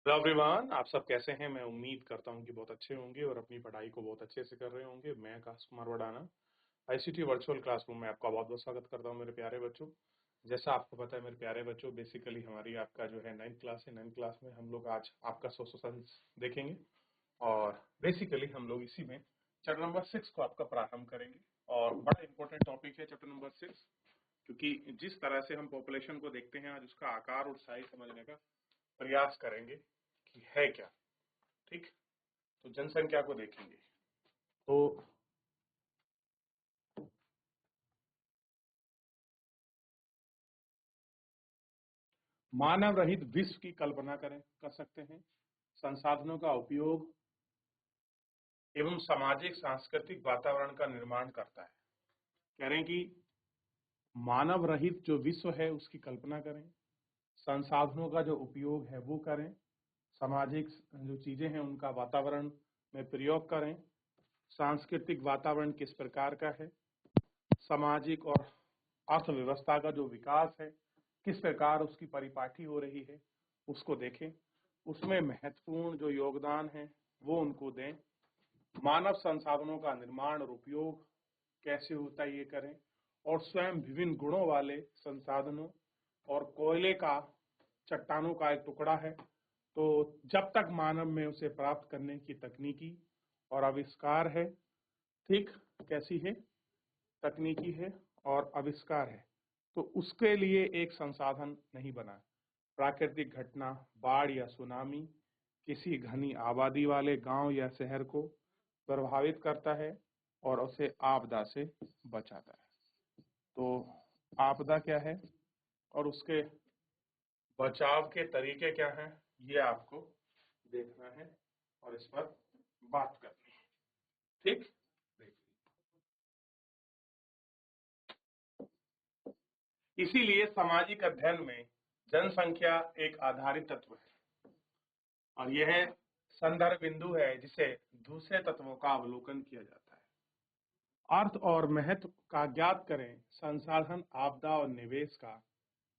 Hello everyone, आप सब कैसे हैं। मैं उम्मीद करता हूं कि बहुत अच्छे होंगे और अपनी पढ़ाई को बहुत अच्छे से कर रहे होंगे। मैं Akash Kumar वडाना ICT virtual classroom में आपका बहुत बहुत स्वागत करता हूं मेरे प्यारे बच्चों। जैसा आपको पता है मेरे प्यारे बच्चों, बेसिकली हमारी आपका जो है 9th क्लास है। 9th क्लास में हम लोग आज आपका सोशल साइंस देखेंगे और बेसिकली हम लोग इसी में चैप्टर नंबर 6 को आपका प्रारंभ करेंगे। और बड़ा इंपॉर्टेंट टॉपिक है चैप्टर नंबर 6, क्योंकि जिस तरह से हम पॉपुलेशन को देखते हैं आज उसका आकार और साइज समझने का प्रयास करेंगे कि है क्या। ठीक, तो जनसंख्या को देखेंगे। तो मानव रहित विश्व की कल्पना कर सकते हैं। संसाधनों का उपयोग एवं सामाजिक सांस्कृतिक वातावरण का निर्माण करता है। कह रहे हैं कि मानव रहित जो विश्व है उसकी कल्पना करें, संसाधनों का जो उपयोग है वो करें, सामाजिक जो चीजें हैं उनका वातावरण में प्रयोग करें, सांस्कृतिक वातावरण किस प्रकार का है, सामाजिक और अर्थव्यवस्था का जो विकास है किस प्रकार उसकी परिपाटी हो रही है उसको देखें, उसमें महत्वपूर्ण जो योगदान है वो उनको दें। मानव संसाधनों का निर्माण और उपयोग कैसे होता है ये करें, और स्वयं विभिन्न गुणों वाले संसाधनों और कोयले का चट्टानों का एक टुकड़ा है, तो जब तक मानव में उसे प्राप्त करने की तकनीकी और आविष्कार है। ठीक, कैसी है, तकनीकी है और आविष्कार है, तो उसके लिए एक संसाधन नहीं बना। प्राकृतिक घटना, बाढ़ या सुनामी किसी घनी आबादी वाले गांव या शहर को प्रभावित करता है और उसे आपदा से बचाता है। तो आपदा क्या है और उसके बचाव के तरीके क्या हैं, ये आपको देखना है और इस पर बात करनी है। ठीक, इसीलिए सामाजिक अध्ययन में जनसंख्या एक आधारित तत्व है और यह संदर्भ बिंदु है जिसे दूसरे तत्वों का अवलोकन किया जाता है। अर्थ और महत्व का ज्ञात करें। संसाधन, आपदा और निवेश का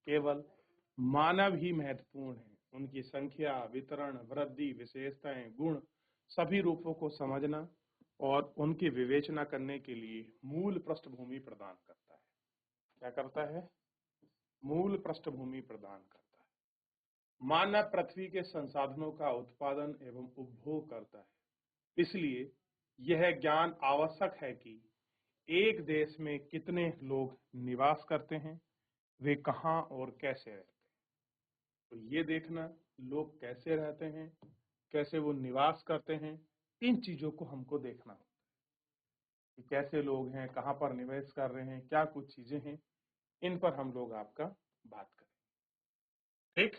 केवल मानव ही महत्वपूर्ण है। उनकी संख्या, वितरण, वृद्धि, विशेषताएं, गुण, सभी रूपों को समझना और उनकी विवेचना करने के लिए मूल पृष्ठभूमि प्रदान करता है। क्या करता है? मूल पृष्ठभूमि प्रदान करता है। मानव पृथ्वी के संसाधनों का उत्पादन एवं उपभोग करता है। इसलिए यह ज्ञान आवश्यक है कि एक देश में कितने लोग निवास करते हैं, वे कहाँ और कैसे रहते हैं। तो ये देखना, लोग कैसे रहते हैं, कैसे वो निवास करते हैं, इन चीजों को हमको देखना होता है कि कैसे लोग हैं, कहाँ पर निवेश कर रहे हैं, क्या कुछ चीजें हैं, इन पर हम लोग आपका बात करें। ठीक,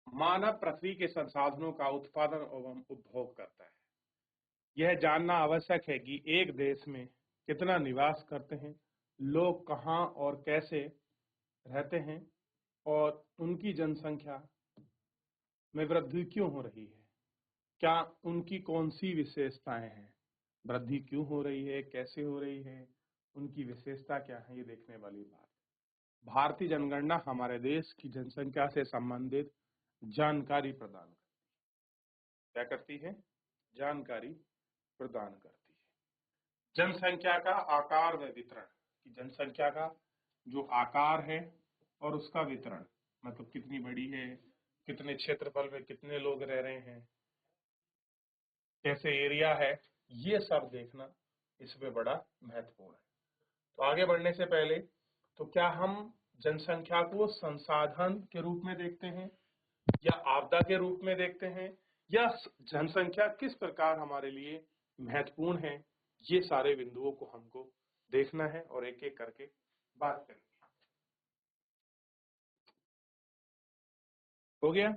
मानव पृथ्वी के संसाधनों का उत्पादन एवं उपभोग करता है। यह जानना आवश्यक है कि एक देश में कितना निवास करते हैं, लोग कहाँ और कैसे रहते हैं और उनकी जनसंख्या में वृद्धि क्यों हो रही है, क्या उनकी कौन सी विशेषताएं हैं, वृद्धि क्यों हो रही है, कैसे हो रही है, उनकी विशेषता क्या है, ये देखने वाली बात। भारतीय जनगणना हमारे देश की जनसंख्या से संबंधित जानकारी प्रदान करती है। क्या करती है? जानकारी प्रदान करती है। जनसंख्या का आकार व वितरण, कि जनसंख्या का जो आकार है और उसका वितरण, मतलब कितनी बड़ी है, कितने क्षेत्रफल में कितने लोग रह रहे हैं, कैसे एरिया है, ये सब देखना इसमें बड़ा महत्वपूर्ण है। तो आगे बढ़ने से पहले, तो क्या हम जनसंख्या को संसाधन के रूप में देखते हैं या आपदा के रूप में देखते हैं, या जनसंख्या किस प्रकार हमारे लिए महत्वपूर्ण है, ये सारे बिंदुओं को हमको देखना है और एक एक करके बात करनी है। हो गया?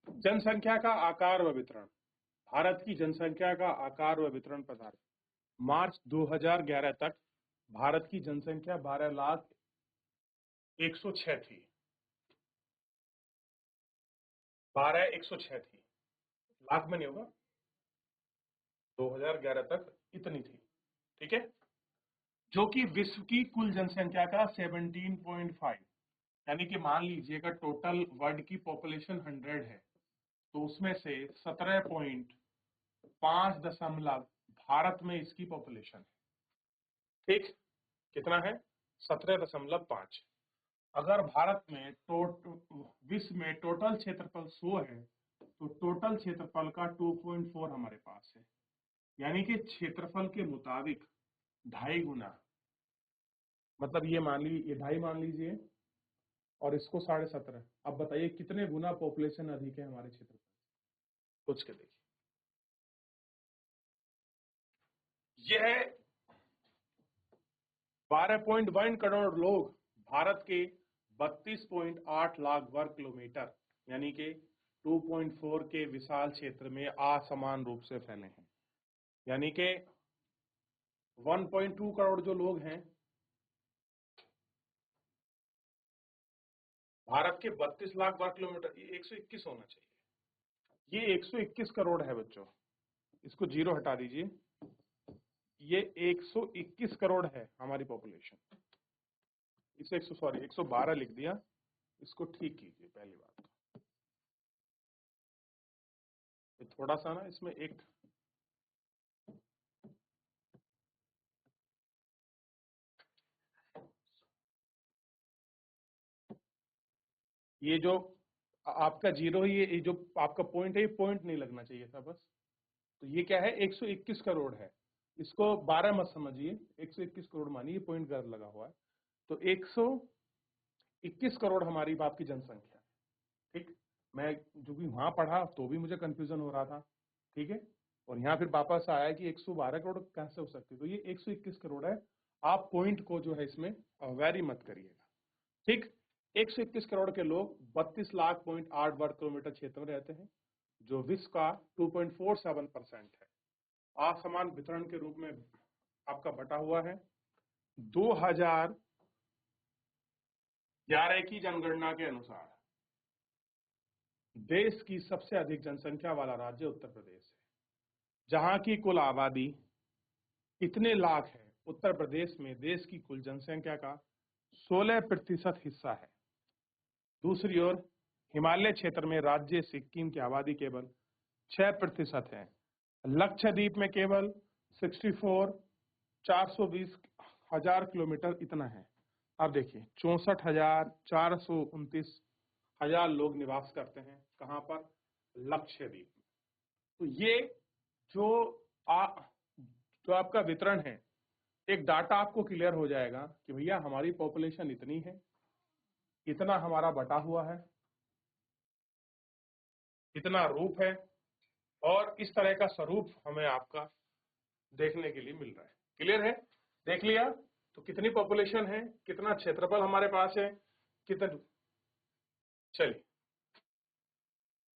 जनसंख्या का आकार व वितरण। भारत की जनसंख्या का आकार व वितरण प्रदान। मार्च 2011 तक भारत की जनसंख्या 12,106 थी। 12,106 थी, लाख में नहीं होगा, 2011 तक इतनी थी। ठीक है, जो कि विश्व की कुल जनसंख्या का 17.5, यानी कि मान लीजिए अगर टोटल वर्ल्ड की पॉपुलेशन 100 है तो उसमें से 17.5 भारत में इसकी पॉपुलेशन है। ठीक, कितना है? 17.5। अगर भारत में विश्व में टोटल क्षेत्रफल 100 है तो टोटल क्षेत्रफल का 2.4 हमारे पास है, यानी कि क्षेत्रफल के मुताबिक 2.5 गुना, मतलब ये मान लीजिए, ये 2.5 मान लीजिए और इसको 17.5। अब बताइए कितने गुना पॉपुलेशन अधिक है हमारे क्षेत्र में, सोच के देखिए। यह 12.1 करोड़ लोग भारत के 32.8 लाख वर्ग किलोमीटर यानी कि 2.4 के विशाल क्षेत्र में असमान रूप से फैले हैं, यानी कि 1.2 करोड़ जो लोग हैं भारत के 32 लाख वर्ग किलोमीटर, ये 121 होना चाहिए। ये 121 करोड़ है बच्चों, इसको जीरो हटा दीजिए। ये 121 करोड़ है हमारी पॉपुलेशन। इसे 112 लिख दिया, इसको ठीक कीजिए। पहली बात तो थोड़ा सा ना इसमें एक ये जो आपका जीरो, ये जो आपका पॉइंट है, ये पॉइंट नहीं लगना चाहिए था बस। तो ये क्या है? 121 करोड़ है। इसको 12 मत समझिए, 121 करोड़ मानिए, पॉइंट गलत लगा हुआ है। तो 121 करोड़ हमारी बाप की जनसंख्या है। ठीक, मैं जो भी वहां पढ़ा तो भी मुझे कंफ्यूजन हो रहा था, ठीक है, और यहाँ फिर वापस आया कि 112 करोड़ कैसे हो सकते, तो ये 121 करोड़ है। आप पॉइंट को जो है इसमें वेरी मत करिएगा। ठीक, 121 करोड़ के लोग 32 लाख 8 वर्ग किलोमीटर क्षेत्र में रहते हैं, जो विश्व का 2.47% है। असमान वितरण के रूप में आपका बटा हुआ है। 2011 की जनगणना के अनुसार देश की सबसे अधिक जनसंख्या वाला राज्य उत्तर प्रदेश है, जहां की कुल आबादी इतने लाख है। उत्तर प्रदेश में देश की कुल जनसंख्या का 16% हिस्सा है। दूसरी ओर हिमालय क्षेत्र में राज्य सिक्किम की आबादी केवल 6% है। लक्षद्वीप में केवल 420,000 किलोमीटर इतना है। अब देखिए 64,429 लोग निवास करते हैं कहां पर? लक्षद्वीप में। तो ये जो जो आपका वितरण है, एक डाटा आपको क्लियर हो जाएगा कि भैया हमारी पॉपुलेशन इतनी है, इतना हमारा बटा हुआ है, इतना रूप है, और इस तरह का स्वरूप हमें आपका देखने के लिए मिल रहा है। क्लियर है? देख लिया? तो कितनी पॉपुलेशन है, कितना क्षेत्रफल हमारे पास है, कितना। चलिए,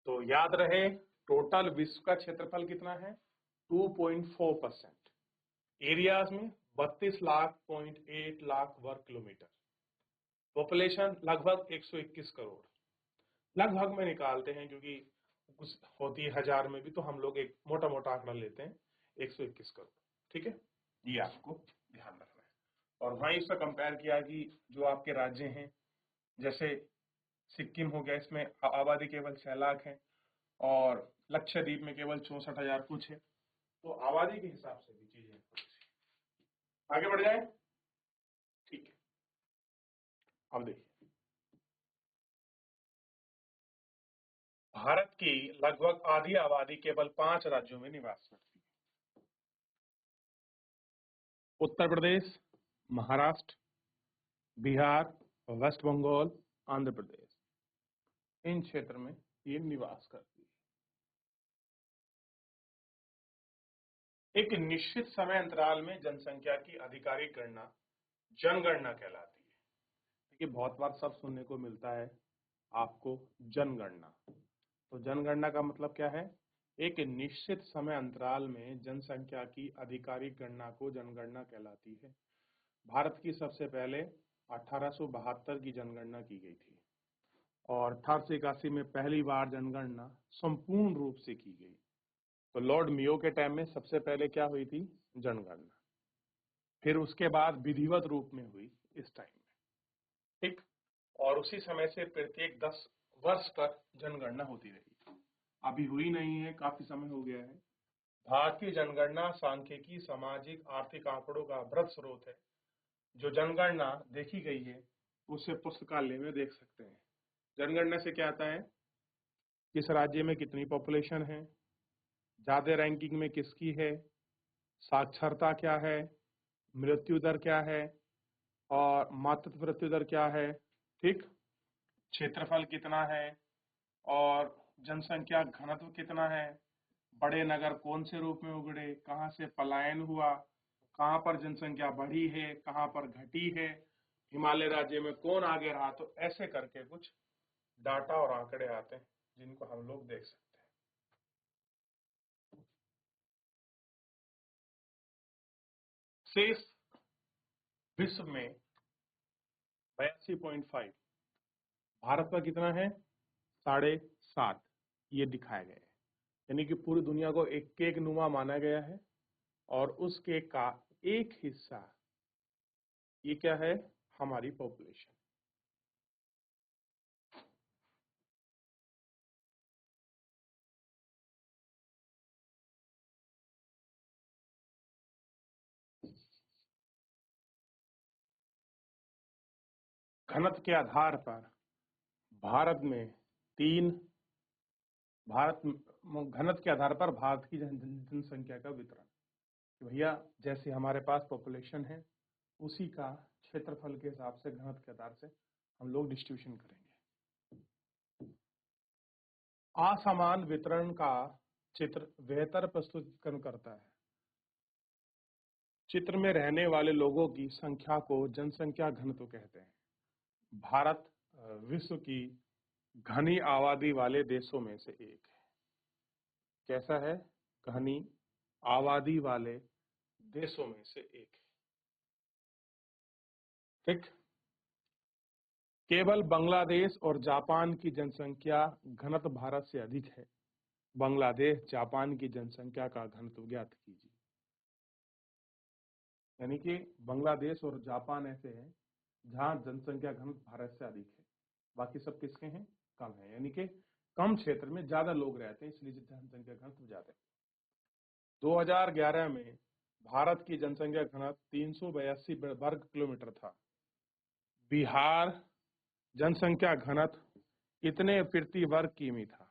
तो याद रहे टोटल विश्व का क्षेत्रफल कितना है? 2.4%। एरियाज में 32 लाख 8 लाख वर्ग किलोमीटर। पॉपुलेशन लगभग 121 करोड़। लगभग में निकालते हैं क्योंकि कुछ होती है हजार में भी, तो हम लोग एक मोटा मोटा आंकड़ा लेते हैं 121 करोड़। ठीक है, ये आपको ध्यान रखना है। और वहीं इससे कंपेयर किया कि जो आपके राज्य हैं, जैसे सिक्किम हो गया, इसमें आबादी केवल 6 लाख है, और लक्षद्वीप में केवल 64,000 कुछ है। तो आबादी के हिसाब से भी चीजें आगे बढ़ जाए। ठीक है, अब देखिए भारत की लगभग आधी आबादी केवल 5 राज्यों में निवास करती है। उत्तर प्रदेश, महाराष्ट्र, बिहार, वेस्ट बंगाल, आंध्र प्रदेश, इन क्षेत्र में ये निवास करती है। एक निश्चित समय अंतराल में जनसंख्या की आधिकारिक गणना जनगणना कहलाती है। देखिए बहुत बार सब सुनने को मिलता है आपको जनगणना। तो जनगणना का मतलब क्या है? एक निश्चित समय अंतराल में जनसंख्या की आधिकारिक गणना को जनगणना कहलाती है। भारत की सबसे पहले 1872 की जनगणना की गई थी और 1881 में पहली बार जनगणना संपूर्ण रूप से की गई। तो लॉर्ड मियो के टाइम में सबसे पहले क्या हुई थी? जनगणना। फिर उसके बाद विधिवत रूप में हुई इस टाइम में, ठीक। और उसी समय से प्रत्येक 10 वर्ष पर जनगणना होती रही। अभी हुई नहीं है, काफी समय हो गया है। भारतीय जनगणना सांख्यिकी, सामाजिक, आर्थिक आंकड़ों का बृहद स्रोत है। जो जनगणना देखी गई है उसे पुस्तकालय में देख सकते हैं। जनगणना से क्या आता है, किस राज्य में कितनी पॉपुलेशन है, ज्यादा रैंकिंग में किसकी है, साक्षरता क्या है, मृत्यु दर क्या है और मातृत्व मृत्यु दर क्या है, ठीक। क्षेत्रफल कितना है और जनसंख्या घनत्व कितना है, बड़े नगर कौन से रूप में उगड़े, कहाँ से पलायन हुआ, कहाँ पर जनसंख्या बढ़ी है, कहाँ पर घटी है, हिमालय राज्य में कौन आगे रहा। तो ऐसे करके कुछ डाटा और आंकड़े आते हैं जिनको हम लोग देख सकते हैं। शेष विश्व में 82.5, भारत का कितना है 7.5, ये दिखाया गया है। यानी कि पूरी दुनिया को एक केक नुमा माना गया है और उस केक का एक हिस्सा ये क्या है, हमारी पॉपुलेशन। घनत्व के आधार पर भारत में घनत्व के आधार पर भारत की जनसंख्या का वितरण। तो भैया जैसे हमारे पास पॉपुलेशन है उसी का क्षेत्रफल के हिसाब से घनत्व के आधार से हम लोग डिस्ट्रीब्यूशन करेंगे। असमान वितरण का चित्र बेहतर प्रस्तुतिकरण करता है। चित्र में रहने वाले लोगों की संख्या को जनसंख्या घनत्व कहते हैं। भारत विश्व की घनी आबादी वाले देशों में से एक है। कैसा है, घनी आबादी वाले देशों में से एक है, ठीक। केवल बांग्लादेश और जापान की जनसंख्या घनत्व भारत से अधिक है। बांग्लादेश जापान की जनसंख्या का घनत्व ज्ञात कीजिए। यानी कि बांग्लादेश और जापान ऐसे हैं जहां जनसंख्या घनत्व भारत से अधिक है, बाकी सब किसके हैं, कम है। यानी कि कम क्षेत्र में ज्यादा लोग रहते हैं इसलिए जनसंख्या घनत्व ज्यादा है। 2011 में भारत की जनसंख्या घनत्व 382 वर्ग किलोमीटर था। बिहार जनसंख्या घनत्व इतने प्रति वर्ग किमी था।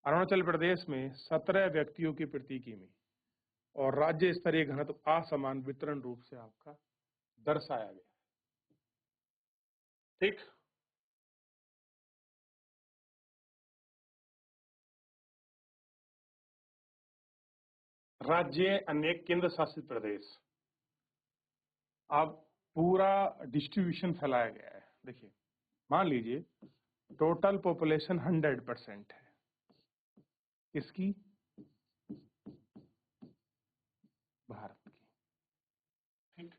अरुणाचल प्रदेश में 17 व्यक्तियों की प्रति किमी और राज्य स्तरीय घनत्व असमान वितरण रूप से आपका दर्शाया गया, ठीक। राज्य अनेक केंद्र शासित प्रदेश, अब पूरा डिस्ट्रीब्यूशन फैलाया गया है। देखिए मान लीजिए टोटल पॉपुलेशन 100% है इसकी, भारत की, ठीक।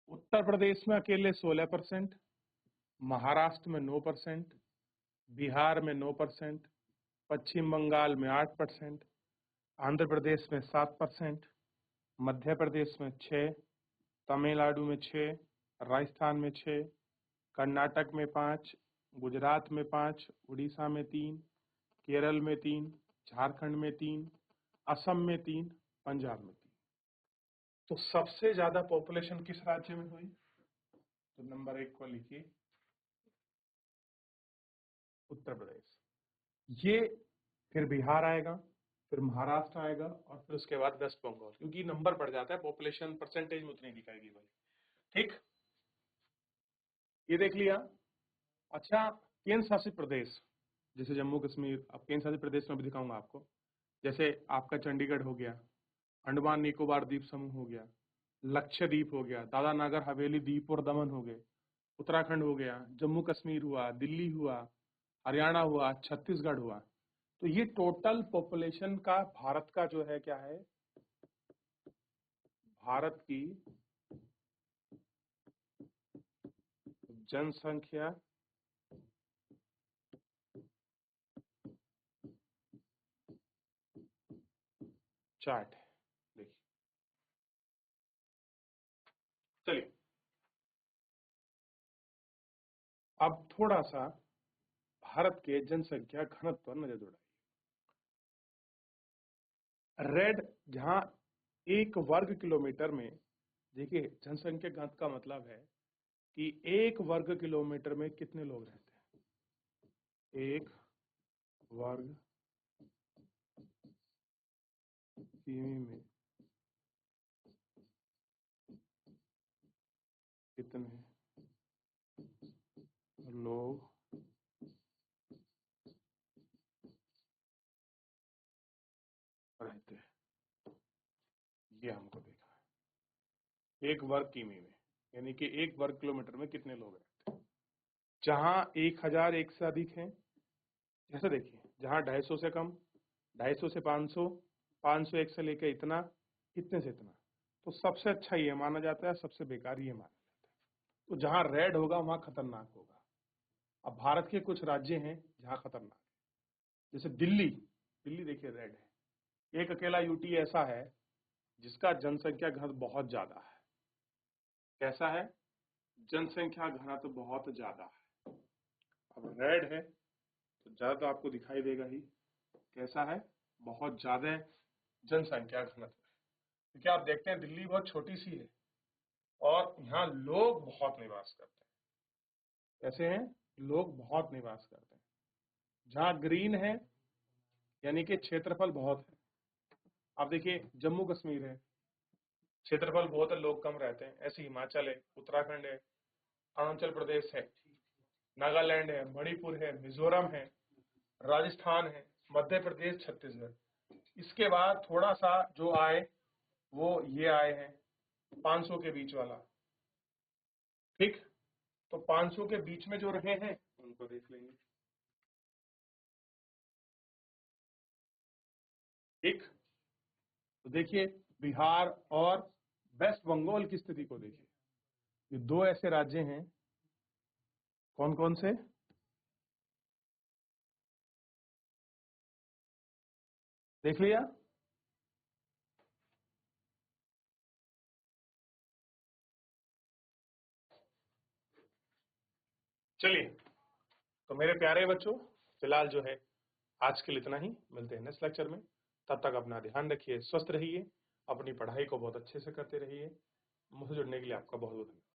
उत्तर प्रदेश में अकेले 16%, महाराष्ट्र में 9%, बिहार में 9%, पश्चिम बंगाल में 8%, आंध्र प्रदेश में 7%, मध्य प्रदेश में 6%, तमिलनाडु में 6%, राजस्थान में 6%, कर्नाटक में 5%, गुजरात में 5%, उड़ीसा में 3%, केरल में 3%, झारखंड में 3%, असम में 3%, पंजाब में 3%। तो सबसे ज्यादा पॉपुलेशन किस राज्य में हुई, तो नंबर 1 को लिखिए उत्तर प्रदेश। ये फिर बिहार आएगा, फिर महाराष्ट्र आएगा और फिर उसके बाद वेस्ट बंगाल, क्योंकि नंबर बढ़ जाता है, पॉपुलेशन परसेंटेज में उतनी दिखाएगी भाई, ठीक। ये देख लिया। अच्छा केंद्र शासित प्रदेश जैसे जम्मू कश्मीर, अब केंद्र शासित प्रदेश में भी दिखाऊंगा आपको। जैसे आपका चंडीगढ़ हो गया, अंडमान निकोबार द्वीप समूह हो गया, लक्षद्वीप हो गया, दादरा नगर हवेली दीप और दमन हो गए, उत्तराखंड हो गया, जम्मू कश्मीर हुआ, दिल्ली हुआ, हरियाणा हुआ, छत्तीसगढ़ हुआ। तो ये टोटल पॉपुलेशन का भारत का जो है क्या है, भारत की जनसंख्या चार्ट है। देखिए चलिए अब थोड़ा सा भारत के जनसंख्या घनत्व पर नजर दौड़ाइए। रेड, जहां 1 वर्ग किलोमीटर में, देखिए जनसंख्या घनत्व का मतलब है कि 1 वर्ग किलोमीटर में कितने लोग रहते हैं। 1 वर्ग किमी में कितने लोग रहते हैं, ये हमको देखना है। 1 वर्ग किमी में, यानी कि 1 वर्ग किलोमीटर में कितने लोग रहते हैं। जहां 1001 से अधिक हैं, जैसे देखिए जहां 250 से कम, 250 से 500, 501 से लेकर इतना, इतने से इतना, तो सबसे अच्छा ये माना जाता है, सबसे बेकार ये माना जाता है। तो जहां रेड होगा वहां खतरनाक होगा। अब भारत के कुछ राज्य हैं जहां खतरनाक है, जैसे दिल्ली। दिल्ली देखिए रेड है। एक अकेला यूटी ऐसा है जिसका जनसंख्या घनत्व बहुत ज्यादा है। कैसा है? जनसंख्या घनत्व बहुत ज्यादा है। अब रेड है तो ज्यादा तो आपको दिखाई देगा ही। कैसा है? बहुत ज्यादा जनसंख्या घनत्व है। क्योंकि आप देखते हैं दिल्ली बहुत छोटी सी है और यहाँ लोग बहुत निवास करते हैं। कैसे हैं? लोग बहुत निवास करते हैं। जहाँ ग्रीन है यानी कि क्षेत्रफल बहुत है। आप देखिए जम्मू कश्मीर है, क्षेत्रफल बहुत है, लोग कम रहते हैं। ऐसे हिमाचल है, उत्तराखंड है, अरुणाचल प्रदेश है, नागालैंड है, मणिपुर है, मिजोरम है, राजस्थान है, मध्य प्रदेश, छत्तीसगढ़। इसके बाद थोड़ा सा जो आए वो ये आए हैं 500 के बीच वाला। ठीक, तो 500 के बीच में जो रहे हैं उनको देख लेंगे। ठीक, तो देखिए बिहार और वेस्ट बंगाल की स्थिति को देखिए। ये दो ऐसे राज्य हैं, कौन कौन से? देख लिया। चलिए, तो मेरे प्यारे बच्चों, फिलहाल जो है आज के लिए इतना ही। मिलते हैं नेक्स्ट लेक्चर में। तब तक अपना ध्यान रखिए, स्वस्थ रहिए, अपनी पढ़ाई को बहुत अच्छे से करते रहिए। मुझसे जुड़ने के लिए आपका बहुत बहुत धन्यवाद।